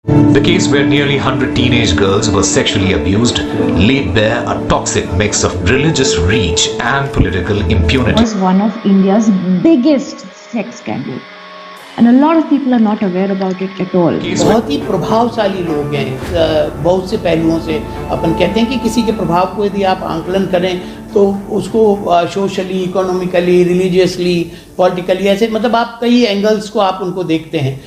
The case where nearly 100 teenage girls were sexually abused laid bare a toxic mix of religious reach and political impunity. Was one of India's biggest sex scandal, and a lot of people are not aware about it at all. बहुत ही प्रभावशाली लोग हैं बहुत से पहलुओं से। अपन कहते हैं कि किसी के प्रभाव को यदि आप आंकलन करें तो उसको सोशली, इकोनॉमिकली, रिलीजियसली, पॉलिटिकली, ऐसे मतलब आप कई एंगल्स को आप उनको देखते हैं।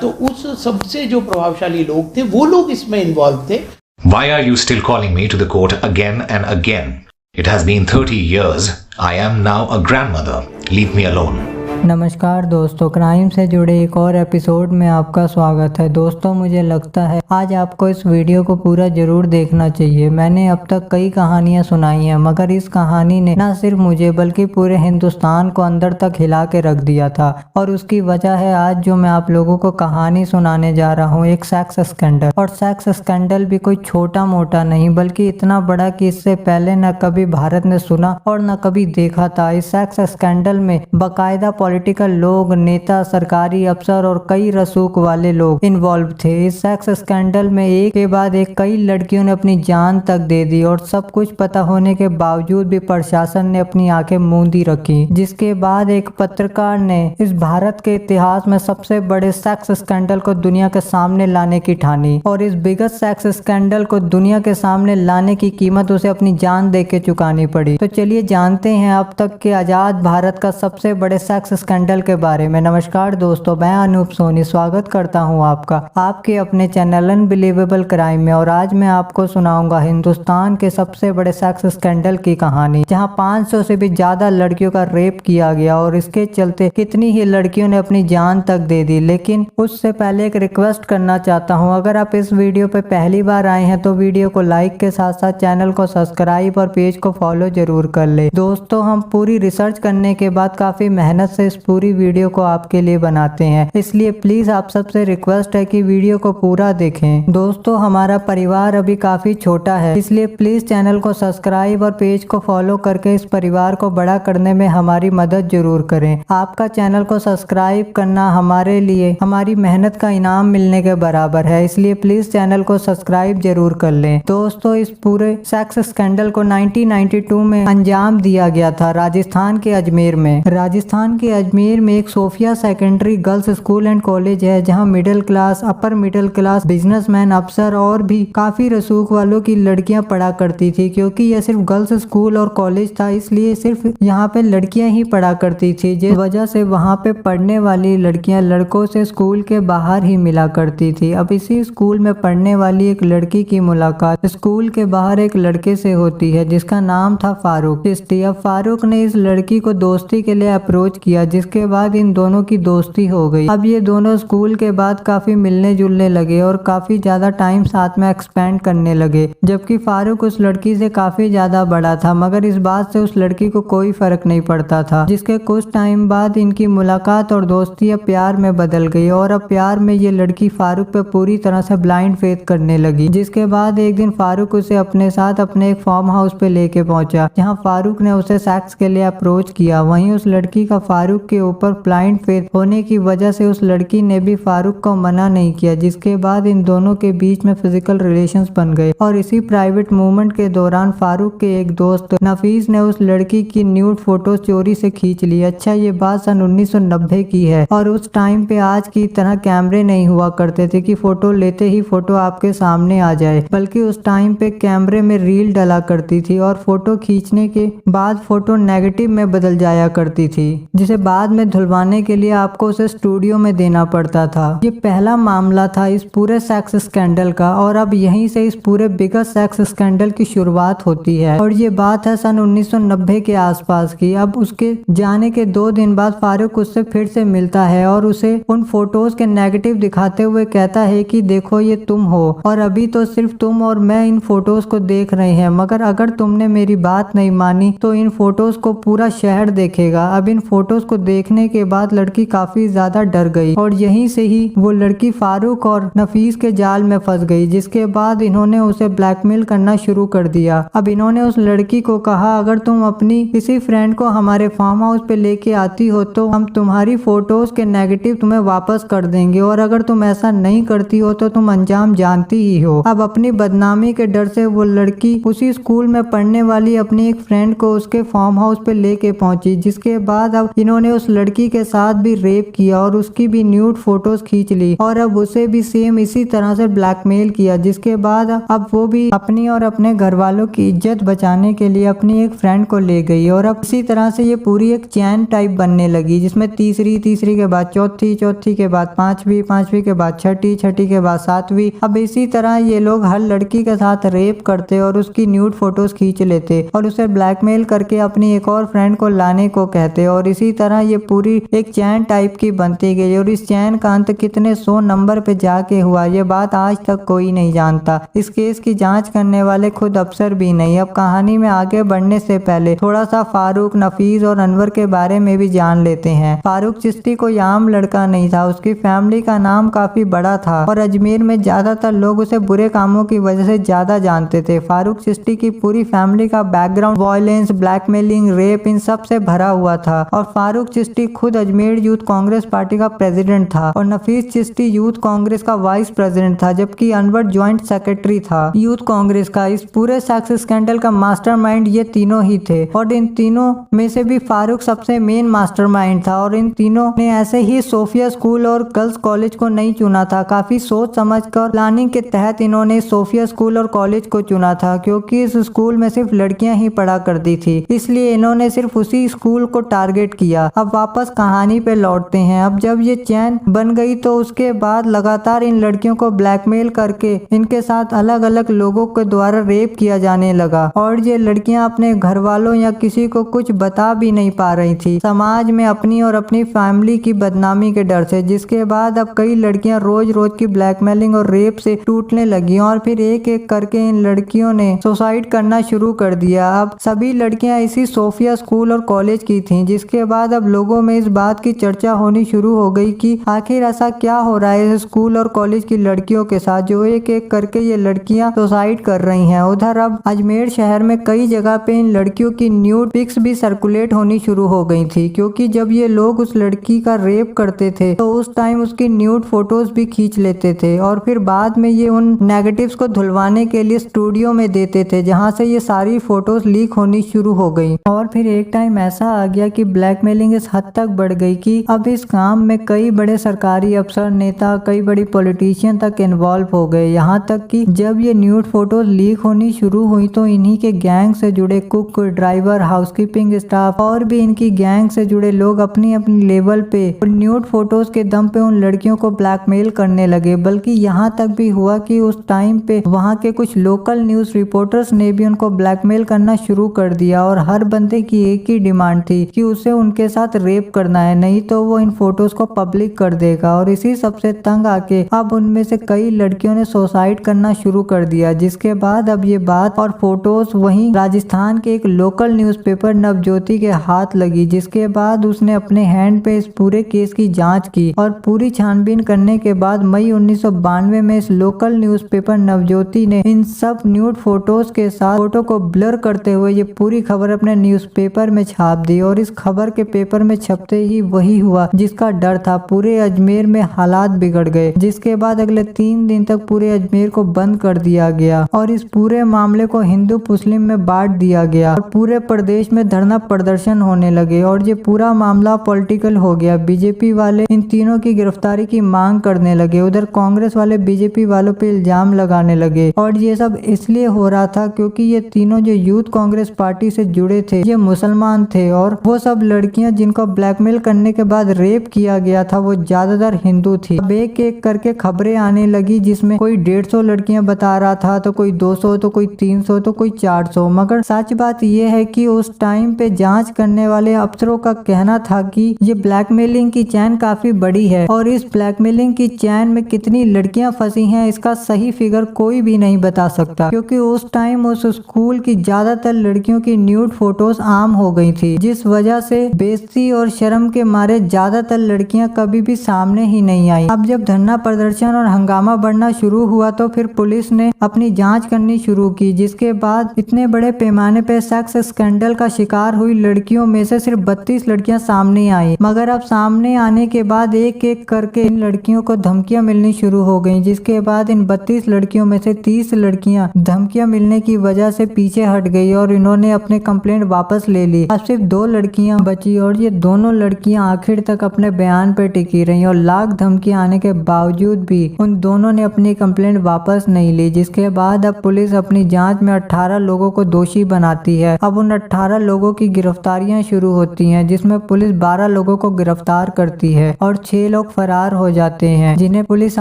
तो उस सबसे जो प्रभावशाली लोग थे वो लोग इसमें इन्वॉल्व थे। Why are you still calling me to the court again and again? It has been 30 years. I am now a grandmother. Leave me alone. नमस्कार दोस्तों, क्राइम से जुड़े एक और एपिसोड में आपका स्वागत है। दोस्तों, मुझे लगता है आज आपको इस वीडियो को पूरा जरूर देखना चाहिए। मैंने अब तक कई कहानियां सुनाई हैं, मगर इस कहानी ने न सिर्फ मुझे बल्कि पूरे हिंदुस्तान को अंदर तक हिला के रख दिया था। और उसकी वजह है आज जो मैं आप लोगों को कहानी सुनाने जा रहा हूँ, एक सेक्स स्कैंडल। और सेक्स स्कैंडल भी कोई छोटा मोटा नहीं, बल्कि इतना बड़ा कि इससे पहले न कभी भारत ने सुना और न कभी देखा था। इस सेक्स स्कैंडल में बाकायदा पॉलिटिकल लोग, नेता, सरकारी अफसर और कई रसूख वाले लोग इन्वॉल्व थे। इस सेक्स स्कैंडल में एक के बाद एक कई लड़कियों ने अपनी जान तक दे दी और सब कुछ पता होने के बावजूद भी प्रशासन ने अपनी आंखें मूंदी रखी। जिसके बाद एक पत्रकार ने इस भारत के इतिहास में सबसे बड़े सेक्स स्कैंडल को दुनिया के सामने लाने की ठानी। और इस बिगेस्ट सेक्स स्कैंडल को दुनिया के सामने लाने की कीमत उसे अपनी जान दे के चुकानी पड़ी। तो चलिए जानते हैं अब तक के आजाद भारत का सबसे बड़े सेक्स स्कैंडल के बारे में। नमस्कार दोस्तों, मैं अनूप सोनी स्वागत करता हूं आपका आपके अपने चैनल अनबिलीवेबल क्राइम में। और आज मैं आपको सुनाऊंगा हिंदुस्तान के सबसे बड़े सेक्स स्कैंडल की कहानी, जहां 500 से भी ज्यादा लड़कियों का रेप किया गया और इसके चलते कितनी ही लड़कियों ने अपनी जान तक दे दी। लेकिन उससे पहले एक रिक्वेस्ट करना चाहता हूं, अगर आप इस वीडियो पे पहली बार आए हैं तो वीडियो को लाइक के साथ साथ चैनल को सब्सक्राइब और पेज को फॉलो जरूर कर ले। दोस्तों, हम पूरी रिसर्च करने के बाद काफी मेहनत से इस पूरी वीडियो को आपके लिए बनाते हैं, इसलिए प्लीज आप सबसे रिक्वेस्ट है कि वीडियो को पूरा देखें। दोस्तों, हमारा परिवार अभी काफी छोटा है, इसलिए प्लीज चैनल को सब्सक्राइब और पेज को फॉलो करके इस परिवार को बड़ा करने में हमारी मदद जरूर करें। आपका चैनल को सब्सक्राइब करना हमारे लिए हमारी मेहनत का इनाम मिलने के बराबर है, इसलिए प्लीज चैनल को सब्सक्राइब जरूर कर लें। दोस्तों, इस पूरे सेक्स स्कैंडल को 1992 में अंजाम दिया गया था राजस्थान के अजमेर में। राजस्थान के अजमेर में एक Sophia secondary girls school and college है, जहां middle class, upper middle class, businessman, अफसर और भी काफी रसूख वालों की लड़कियां पढ़ा करती थी। क्योंकि यह सिर्फ गर्ल्स स्कूल और कॉलेज था, इसलिए सिर्फ यहाँ पे लड़कियां ही पढ़ा करती थी, जिस वजह से वहाँ पे पढ़ने वाली लड़कियां लड़कों से स्कूल के बाहर ही मिला करती थी। अब इसी स्कूल में पढ़ने वाली एक लड़की की मुलाकात स्कूल के बाहर एक लड़के से होती है, जिसका नाम था फारूक चिश्ती। अब फारूक ने इस लड़की को दोस्ती के लिए अप्रोच किया, जिसके बाद इन दोनों की दोस्ती हो गई। अब ये दोनों स्कूल के बाद काफी मिलने जुलने लगे और काफी ज्यादा टाइम साथ में एक्सपेंड करने लगे। जबकि फारूक उस लड़की से काफी ज्यादा बड़ा था, मगर इस बात से उस लड़की को कोई फर्क नहीं पड़ता था। जिसके कुछ टाइम बाद इनकी मुलाकात और दोस्ती अब प्यार में बदल गई और अब प्यार में ये लड़की फारूक पे पूरी तरह से ब्लाइंड फेथ करने लगी। जिसके बाद एक दिन फारूक उसे अपने साथ अपने एक फार्म हाउस पे लेके पहुंचा, जहाँ फारूक ने उसे सेक्स के लिए अप्रोच किया। वहीं उस लड़की का फारूक के ऊपर ब्लाइंड फेथ होने की वजह से उस लड़की ने भी फारूक को मना नहीं किया। जिसके बाद इन दोनों के बीच में फिजिकल रिलेशंस बन गए और इसी प्राइवेट मूवमेंट के दौरान फारूक के एक दोस्त नफीस ने उस लड़की की न्यूड फोटो चोरी से खींच ली। अच्छा, ये बात सन 1990 की है और उस टाइम पे आज की तरह कैमरे नहीं हुआ करते थे कि फोटो लेते ही फोटो आपके सामने आ जाए, बल्कि उस टाइम पे कैमरे में रील डला करती थी और फोटो खींचने के बाद फोटो नेगेटिव में बदल जाया करती थी, जिसे बाद में धुलवाने के लिए आपको उसे स्टूडियो में देना पड़ता था। ये पहला मामला था इस पूरे सेक्स स्कैंडल का और अब यहीं से इस पूरे बिगेस्ट सेक्स स्कैंडल की शुरुआत होती है। और ये बात है सन 1990 के आसपास की। अब उसके जाने के 2 दिन बाद फारूक उससे फिर से मिलता है और उसे उन फोटोज के नेगेटिव दिखाते हुए कहता है कि देखो, ये तुम हो और अभी तो सिर्फ तुम और मैं इन फोटोज को देख रहे हैं, मगर अगर तुमने मेरी बात नहीं मानी तो इन फोटोज को पूरा शहर देखेगा। अब इन फोटोज को देखने के बाद लड़की काफी ज्यादा डर गई और यहीं से ही वो लड़की फारूक और नफीस के जाल में फंस गई, जिसके बाद इन्होंने उसे ब्लैकमेल करना शुरू कर दिया। अब इन्होंने उस लड़की को कहा, अगर तुम अपनी किसी फ्रेंड को हमारे फार्म हाउस पे लेके आती हो तो हम तुम्हारी फोटोज के नेगेटिव तुम्हें वापस कर देंगे, और अगर तुम ऐसा नहीं करती हो तो तुम अंजाम जानती ही हो। अब अपनी बदनामी के डर से वो लड़की उसी स्कूल में पढ़ने वाली अपनी एक फ्रेंड को उसके फार्म हाउस पे लेके पहुंची, जिसके बाद अब इन्होंने उस लड़की के साथ भी रेप किया और उसकी भी न्यूड फोटोज खींच ली और अब उसे भी सेम इसी तरह से ब्लैकमेल किया। जिसके बाद अब वो भी अपनी और अपने घर वालों की इज्जत बचाने के लिए अपनी एक फ्रेंड को ले गई और अब इसी तरह से ये पूरी एक चैन टाइप बनने लगी, जिसमें तीसरी के बाद चौथी के बाद पांचवी के बाद छठी के बाद सातवीं। अब इसी तरह ये लोग हर लड़की के साथ रेप करते और उसकी न्यूड फोटोज खींच लेते और उसे ब्लैकमेल करके अपनी एक और फ्रेंड को लाने को कहते और इसी तरह ये पूरी एक चैन टाइप की बनती गई और इस चैन का अंत कितने 100 नंबर पे जाके हुआ ये बात आज तक कोई नहीं जानता। इस केस की जांच करने वाले खुद अफसर भी नहीं। अब कहानी में आगे बढ़ने से पहले थोड़ा सा फारूक, नफीस और अनवर के बारे में भी जान लेते हैं। फारूक चिश्ती कोई आम लड़का नहीं था, उसकी फैमिली का नाम काफी बड़ा था और अजमेर में ज्यादातर लोग उसे बुरे कामों की वजह से ज्यादा जानते थे। फारूक चिश्ती की पूरी फैमिली का बैकग्राउंड वायलेंस, ब्लैकमेलिंग, रेप इन सब से भरा हुआ था और फारूक चिश्ती खुद अजमेर यूथ कांग्रेस पार्टी का प्रेसिडेंट था और नफीस चिश्ती यूथ कांग्रेस का वाइस प्रेसिडेंट था, जबकि अनवर ज्वाइंट सेक्रेटरी था यूथ कांग्रेस का। इस पूरे सेक्स स्कैंडल का मास्टरमाइंड ये तीनों ही थे और इन तीनों में से भी फारूक सबसे मेन मास्टरमाइंड था और इन तीनों ने ऐसे ही सोफिया स्कूल और गर्ल्स कॉलेज को नहीं चुना था। काफी सोच समझ कर प्लानिंग के तहत इन्होंने सोफिया स्कूल और कॉलेज को चुना था, क्योंकि इस स्कूल में सिर्फ लड़कियां ही पढ़ा करती थी, इसलिए इन्होंने सिर्फ उसी स्कूल को टारगेट किया। अब वापस कहानी पे लौटते हैं। अब जब ये चैन बन गई तो उसके बाद लगातार इन लड़कियों को ब्लैकमेल करके इनके साथ अलग अलग लोगों के द्वारा रेप किया जाने लगा और ये लड़कियां अपने घर वालों या किसी को कुछ बता भी नहीं पा रही थी समाज में अपनी और अपनी फैमिली की बदनामी के डर से। जिसके बाद अब कई लड़कियां रोज रोज की ब्लैकमेलिंग और रेप से टूटने लगी और फिर एक एक करके इन लड़कियों ने सुसाइड करना शुरू कर दिया। अब सभी लड़कियां इसी सोफिया स्कूल और कॉलेज की थीं। जिसके बाद अब लोगों में इस बात की चर्चा होनी शुरू हो गई कि आखिर ऐसा क्या हो रहा है इस स्कूल और कॉलेज की लड़कियों के साथ जो एक एक करके ये लड़कियां सुसाइड कर रही हैं। उधर अब अजमेर शहर में कई जगह पे इन लड़कियों की न्यूड पिक्स भी सर्कुलेट होनी शुरू हो गई थी, क्योंकि जब ये लोग उस लड़की का रेप करते थे तो उस टाइम उसकी न्यूड फोटोज भी खींच लेते थे और फिर बाद में ये उन नेगेटिव्स को धुलवाने के लिए स्टूडियो में देते थे, जहाँ से ये सारी फोटोज लीक होनी शुरू हो गई। और फिर एक टाइम ऐसा आ गया कि ब्लैकमेलिंग इस हद तक बढ़ गई कि अब इस काम में कई बड़े सरकारी अफसर, नेता, कई बड़ी पॉलिटिशियन तक इन्वॉल्व हो गए। यहाँ तक कि जब ये न्यूड फोटोज लीक होनी शुरू हुई तो इन्हीं के गैंग से जुड़े कुक, ड्राइवर, हाउसकीपिंग स्टाफ और भी इनकी गैंग से जुड़े लोग अपनी अपनी लेवल पे न्यूड फोटोज के दम पे उन लड़कियों को ब्लैकमेल करने लगे। बल्कि यहाँ तक भी हुआ कि उस टाइम पे वहाँ के कुछ लोकल न्यूज रिपोर्टर्स ने भी उनको ब्लैकमेल करना शुरू कर दिया और हर बंदे की एक ही डिमांड थी कि उसे उनके साथ रेप करना है, नहीं तो वो इन फोटोज को पब्लिक कर देगा। और इसी सबसे तंग आके अब उनमें से कई लड़कियों ने सुसाइड करना शुरू कर दिया। जिसके बाद अब ये बात और फोटोज वहीं राजस्थान के एक लोकल न्यूज़पेपर नवज्योति के हाथ लगी, जिसके बाद उसने अपने हैंड पे इस पूरे केस की जांच की और पूरी छानबीन करने के बाद मई 1992 में इस लोकल न्यूज़पेपर नवज्योति ने इन सब न्यूड फोटोज के साथ फोटो को ब्लर करते हुए ये पूरी खबर अपने न्यूज़पेपर में छाप दी। और इस खबर के पेपर में छपते ही वही हुआ जिसका डर था, पूरे अजमेर में हालात बिगड़ गए। जिसके बाद अगले 3 दिन तक पूरे अजमेर को बंद कर दिया गया और इस पूरे मामले को हिंदू मुस्लिम में बांट दिया गया और पूरे प्रदेश में धरना प्रदर्शन होने लगे और ये पूरा मामला पॉलिटिकल हो गया। बीजेपी वाले इन तीनों की गिरफ्तारी की मांग करने लगे, उधर कांग्रेस वाले बीजेपी वालों पे इल्जाम लगाने लगे और ये सब इसलिए हो रहा था क्योंकि ये तीनों जो यूथ कांग्रेस पार्टी से जुड़े थे ये मुसलमान थे और वो सब लड़कियां जिनको ब्लैकमेल करने के बाद रेप किया गया था वो ज्यादातर हिंदू थी। अब एक एक करके खबरें आने लगी जिसमें कोई 150 लड़कियां बता रहा था, तो कोई 200, तो कोई 300, तो कोई 400। मगर सच बात यह है कि उस टाइम पे जांच करने वाले अफसरों का कहना था कि ये ब्लैकमेलिंग की चैन काफी बड़ी है और इस ब्लैकमेलिंग की चैन में कितनी लड़कियां फंसी हैं इसका सही फिगर कोई भी नहीं बता सकता, क्योंकि उस टाइम उस स्कूल की ज्यादातर लड़कियों की न्यूड फोटोज आम हो गई थी, जिस वजह से बेइज्जती और शर्म के मारे ज्यादातर लड़कियां कभी भी सामने ही नहीं आई। अब जब धरना प्रदर्शन और हंगामा बढ़ना शुरू हुआ तो फिर पुलिस ने अपनी जांच करनी शुरू की, जिसके बाद इतने बड़े पैमाने पे सेक्स स्कैंडल का शिकार हुई लड़कियों में से सिर्फ 32 लड़कियां सामने आई। मगर अब सामने आने के बाद एक एक करके इन लड़कियों को धमकियां मिलनी शुरू हो गई, जिसके बाद इन 32 लड़कियों में से 30 लड़कियां धमकियां मिलने की वजह से पीछे हट गई और इन्होंने अपने कंप्लेंट वापस ले ली। अब सिर्फ 2 लड़कियां बची और ये दोनों लड़कियां आखिर तक अपने बयान पे टिकी रही और लाख धमकियां आने के बावजूद भी उन दोनों ने अपनी कंप्लेंट वापस नहीं ली। जिसके बाद अब पुलिस अपनी जांच में 18 लोगों को दोषी बनाती है। अब उन 18 लोगों की गिरफ्तारियां शुरू होती हैं, जिसमें पुलिस 12 लोगों को गिरफ्तार करती है और 6 लोग फरार हो जाते हैं, जिन्हें पुलिस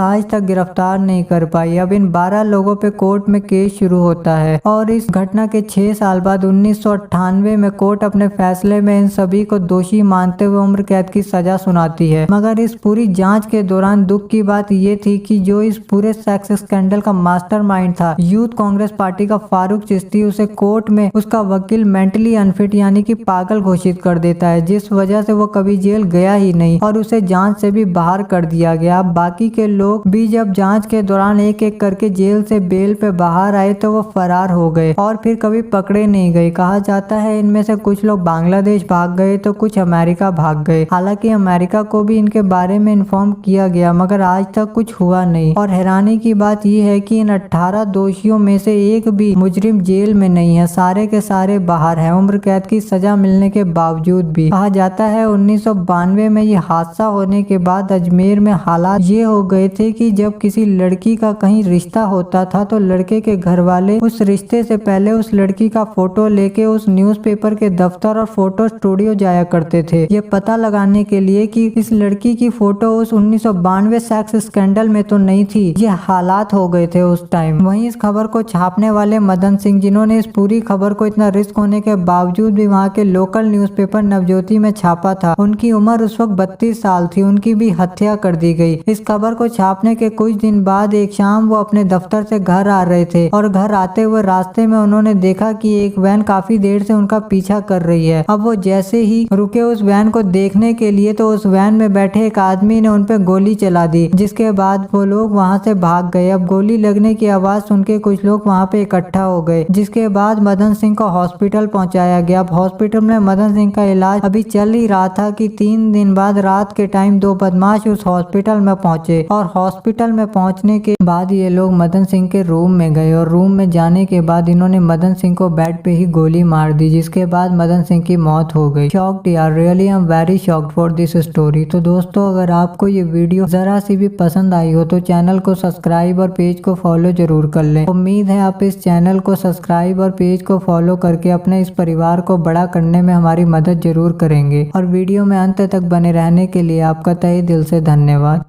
आज तक गिरफ्तार नहीं कर पाई। अब इन 12 लोगों पे कोर्ट में केस शुरू होता है और इस घटना के 6 साल बाद 1998 में कोर्ट अपने फैसले में इन सभी को दोषी मानते हुए उम्र कैद की सजा सुनाती है। मगर इस पूरी जांच के दौरान दुख की बात ये थी कि जो इस पूरे सेक्स स्कैंडल का मास्टरमाइंड था, यूथ कांग्रेस पार्टी का फारूक चिश्ती, उसे कोर्ट में उसका वकील मेंटली अनफिट यानी कि पागल घोषित कर देता है, जिस वजह से वो कभी जेल गया ही नहीं और उसे जांच से भी बाहर कर दिया गया। बाकी के लोग भी जब जांच के दौरान एक एक करके जेल से बेल पे बाहर आए तो वो फरार हो गए और फिर कभी पकड़े नहीं गए। कहा जाता है इनमें से कुछ लोग बांग्लादेश भाग गए तो कुछ अमेरिका भाग गए। हालांकि अमेरिका को भी इनके बारे में इन्फॉर्म किया गया मगर आज तक कुछ हुआ नहीं। और हैरानी की बात यह है कि इन 18 दोषियों में से एक भी मुजरिम जेल में नहीं है, सारे के सारे बाहर हैं उम्र कैद की सजा मिलने के बावजूद भी। कहा जाता है 1992 में ये हादसा होने के बाद अजमेर में हालात ये हो गए थे कि जब किसी लड़की का कहीं रिश्ता होता था तो लड़के के घर वाले उस रिश्ते से पहले उस लड़की का फोटो लेके उस न्यूज़पेपर के दफ्तर और फोटो स्टूडियो जाया करते थे, ये पता लगाने के लिए कि इस लड़की की फोटो उस 1992 सेक्स स्कैंडल में तो नहीं थी। ये हालात हो गए थे उस टाइम। वहीं इस खबर को छापने वाले मदन सिंह, जिन्होंने इस पूरी खबर को इतना रिस्क होने के बावजूद भी वहाँ के लोकल न्यूज़पेपर नवज्योति में छापा था, उनकी उम्र उस वक्त 32 साल थी। उनकी भी हत्या कर दी गई। इस खबर को छापने के कुछ दिन बाद एक शाम वो अपने दफ्तर से घर आ रहे थे और घर आते हुए रास्ते में उन्होंने देखा कि एक वैन काफी देर से उनका पीछा कर रही है। अब वो जैसे ही रुके उस वैन को देखने के लिए तो उस वैन में बैठे एक आदमी ने उन पे गोली चला दी, जिसके बाद वो लोग वहाँ से भाग गए। अब गोली लगने की आवाज सुन के कुछ लोग वहाँ पे इकट्ठा हो गए, जिसके बाद मदन सिंह को हॉस्पिटल पहुँचाया गया। अब हॉस्पिटल में मदन सिंह का इलाज अभी चल ही रहा था कि 3 दिन बाद रात के टाइम 2 बदमाश उस हॉस्पिटल में पहुंचे और हॉस्पिटल में पहुंचने के बाद ये लोग मदन सिंह के रूम में गए और रूम में जाने के बाद इन्होंने मदन सिंह को बेड पे ही गोली मार दी, जिसके बाद मदन सिंह की मौत हो गई। शॉक्ड यार, really I am very shocked for this story. तो दोस्तों अगर आपको ये वीडियो जरा सी भी पसंद आई हो तो चैनल को सब्सक्राइब और पेज को फॉलो जरूर कर लें। उम्मीद है आप इस चैनल को सब्सक्राइब और पेज को फॉलो करके अपने इस परिवार को बड़ा करने में हमारी मदद जरूर करेंगे। और वीडियो में अंत तक बने रहने के लिए आपका तहे दिल से धन्यवाद।